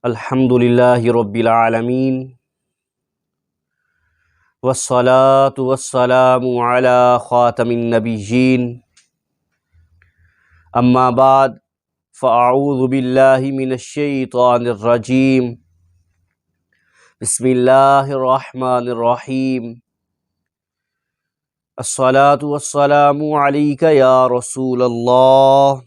الحمد للہ رب العالمین والصلاة والسلام علی خاتم النبیین اما بعد فاعوذ باللہ من الشیطان الرجیم بسم اللہ الرحمن الرحیم الصلاة والسلام علیک یا رسول اللہ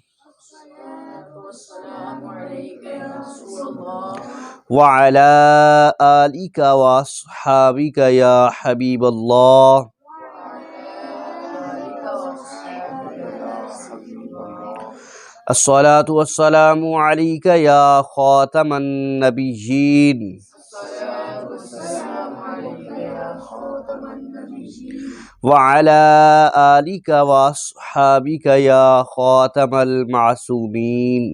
وعلى آلك وأصحابك يا حبيب الله الصلاة والسلام عليك يا خاتم النبيين وعلى آلك وأصحابك يا خاتم المعصومين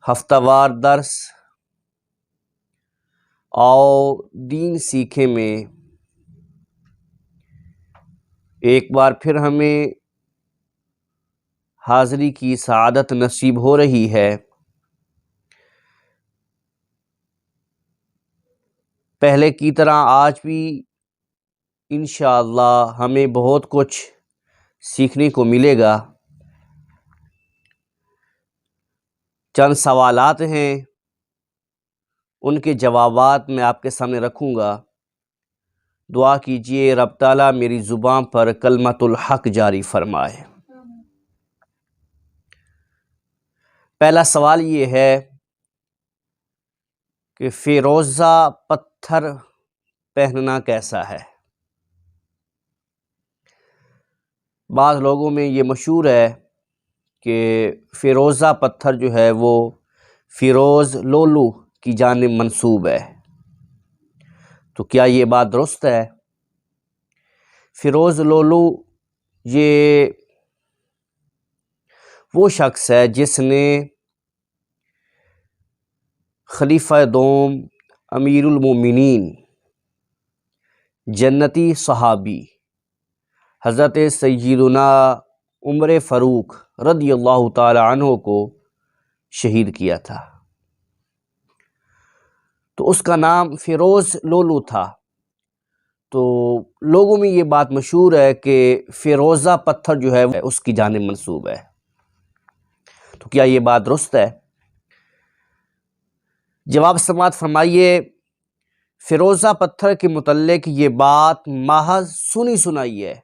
ہفتہ وار درس آؤ دین سیکھیں میں ایک بار پھر ہمیں حاضری کی سعادت نصیب ہو رہی ہے۔ پہلے کی طرح آج بھی انشاءاللہ ہمیں بہت کچھ سیکھنے کو ملے گا۔ چند سوالات ہیں، ان کے جوابات میں آپ کے سامنے رکھوں گا۔ دعا کیجئے رب تعالیٰ میری زبان پر کلمت الحق جاری فرمائے۔ پہلا سوال یہ ہے کہ فیروزہ پتھر پہننا کیسا ہے؟ بعض لوگوں میں یہ مشہور ہے کہ فیروزہ پتھر جو ہے وہ فیروز لولو کی جانب منسوب ہے، تو کیا یہ بات درست ہے؟ فیروز لولو یہ وہ شخص ہے جس نے خلیفہ دوم امیر المومنین جنتی صحابی حضرت سیدنا عمر فاروق رضی اللہ تعالی عنہ کو شہید کیا تھا، تو اس کا نام فیروز لولو تھا۔ تو لوگوں میں یہ بات مشہور ہے کہ فیروزہ پتھر جو ہے اس کی جانب منسوب ہے، تو کیا یہ بات درست ہے؟ جواب سماعت فرمائیے، فیروزہ پتھر کے متعلق یہ بات محض سنی سنائی ہے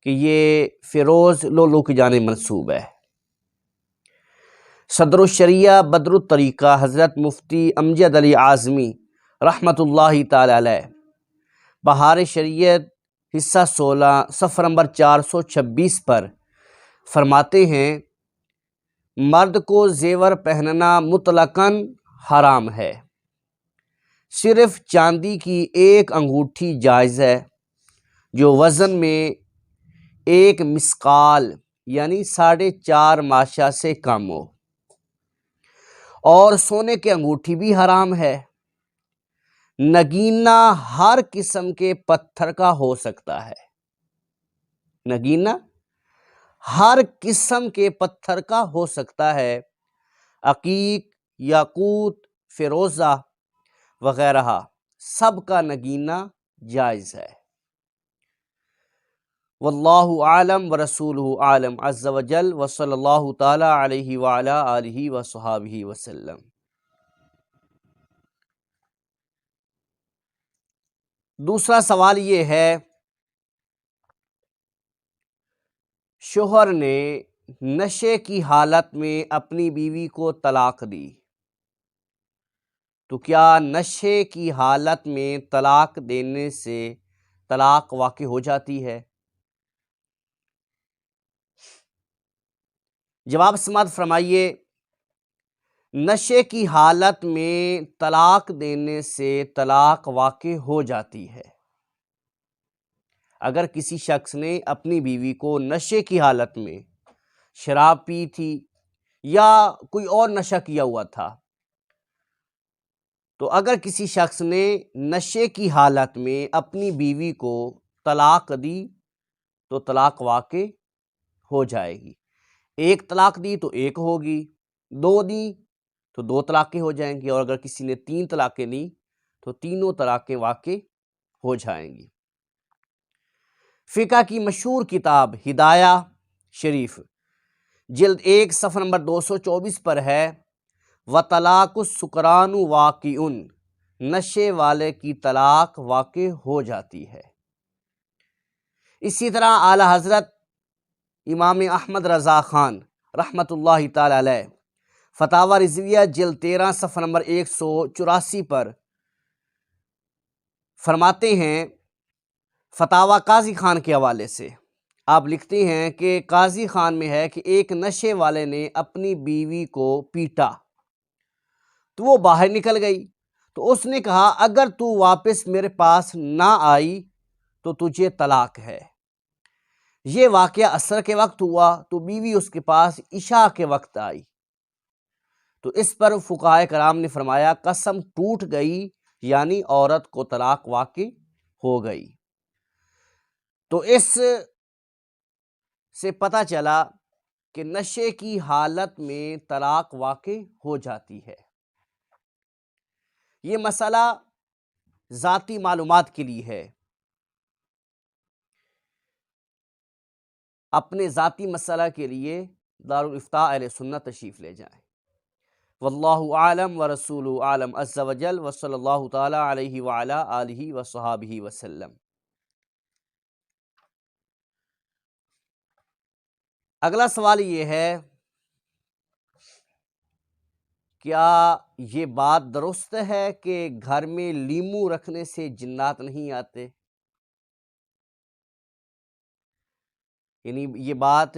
کہ یہ فیروز لولو کی جانب منسوب ہے۔ صدر الشریعہ بدر الطریقہ حضرت مفتی امجد علی اعظمی رحمۃ اللہ تعالی علیہ بہار شریعت حصہ 16 صفحہ نمبر 426 پر فرماتے ہیں، مرد کو زیور پہننا مطلقاً حرام ہے، صرف چاندی کی ایک انگوٹھی جائز ہے جو وزن میں 1 مثقال یعنی 4.5 ماشا سے کم ہو، اور سونے کی انگوٹھی بھی حرام ہے۔ نگینہ ہر قسم کے پتھر کا ہو سکتا ہے، نگینہ ہر قسم کے پتھر کا ہو سکتا ہے، عقیق، یاقوت، فیروزہ وغیرہ سب کا نگینہ جائز ہے۔ واللہ عالم ورسولہ عالم عز وجل وصلی اللہ تعالی علیہ وعلی آلہ وصحابہ وسلم۔ دوسرا سوال یہ ہے، شوہر نے نشے کی حالت میں اپنی بیوی کو طلاق دی، تو کیا نشے کی حالت میں طلاق دینے سے طلاق واقع ہو جاتی ہے؟ جواب سماعت فرمائیے، نشے کی حالت میں طلاق دینے سے طلاق واقع ہو جاتی ہے۔ اگر کسی شخص نے اپنی بیوی کو نشے کی حالت میں شراب پی تھی یا کوئی اور نشہ کیا ہوا تھا، تو اگر کسی شخص نے نشے کی حالت میں اپنی بیوی کو طلاق دی تو طلاق واقع ہو جائے گی۔ ایک طلاق دی تو ایک ہوگی، دو دی تو دو طلاقیں ہو جائیں گی، اور اگر کسی نے تین طلاقیں دی تو تینوں طلاقیں واقع ہو جائیں گی۔ فقہ کی مشہور کتاب ہدایہ شریف جلد 1 صفحہ نمبر 224 پر ہے، وَطَلَاقُ السُّكْرَانُ وَاقِعٌ، نشے والے کی طلاق واقع ہو جاتی ہے۔ اسی طرح اعلیٰ حضرت امام احمد رضا خان رحمۃ اللہ تعالی علیہ فتاوی رضویہ جلد 13 صفحہ نمبر 184 پر فرماتے ہیں، فتاوی قاضی خان کے حوالے سے آپ لکھتے ہیں کہ قاضی خان میں ہے کہ ایک نشے والے نے اپنی بیوی کو پیٹا تو وہ باہر نکل گئی، تو اس نے کہا اگر تو واپس میرے پاس نہ آئی تو تجھے طلاق ہے۔ یہ واقعہ عصر کے وقت ہوا تو بیوی اس کے پاس عشاء کے وقت آئی، تو اس پر فقہائے کرام نے فرمایا قسم ٹوٹ گئی، یعنی عورت کو طلاق واقع ہو گئی۔ تو اس سے پتہ چلا کہ نشے کی حالت میں طلاق واقع ہو جاتی ہے۔ یہ مسئلہ ذاتی معلومات کے لیے ہے، اپنے ذاتی مسئلہ کے لیے دارالافتاء اہل سنت تشریف لے جائیں۔ واللہ اعلم ورسولہ اعلم عز وجل، وصلی اللہ تعالی علیہ وعلا آلہ وصحابہ وسلم۔ اگلا سوال یہ ہے، کیا یہ بات درست ہے کہ گھر میں لیمو رکھنے سے جنات نہیں آتے؟ یعنی یہ بات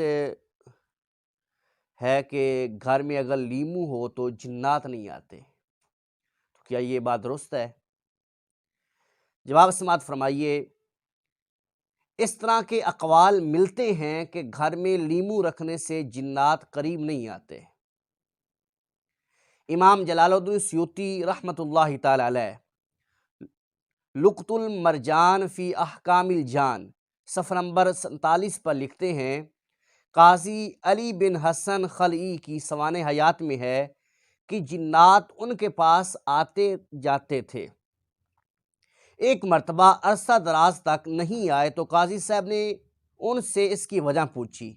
ہے کہ گھر میں اگر لیمو ہو تو جنات نہیں آتے، تو کیا یہ بات درست ہے؟ جواب سماعت فرمائیے، اس طرح کے اقوال ملتے ہیں کہ گھر میں لیمو رکھنے سے جنات قریب نہیں آتے۔ امام جلال الدین سیوطی رحمۃ اللہ تعالی علیہ لقط المرجان فی احکام الجان صفحہ نمبر 47 پر لکھتے ہیں، قاضی علی بن حسن خلعی کی سوانح حیات میں ہے کہ جنات ان کے پاس آتے جاتے تھے، ایک مرتبہ عرصہ دراز تک نہیں آئے تو قاضی صاحب نے ان سے اس کی وجہ پوچھی،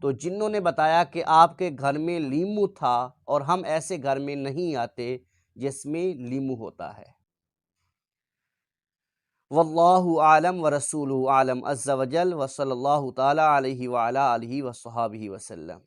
تو جنوں نے بتایا کہ آپ کے گھر میں لیمو تھا اور ہم ایسے گھر میں نہیں آتے جس میں لیمو ہوتا ہے۔ واللہ اعلم ورسولہ اعلم عز وجل، وصلی اللہ تعالی علیہ وعلا آلہ وصحابہ وسلم۔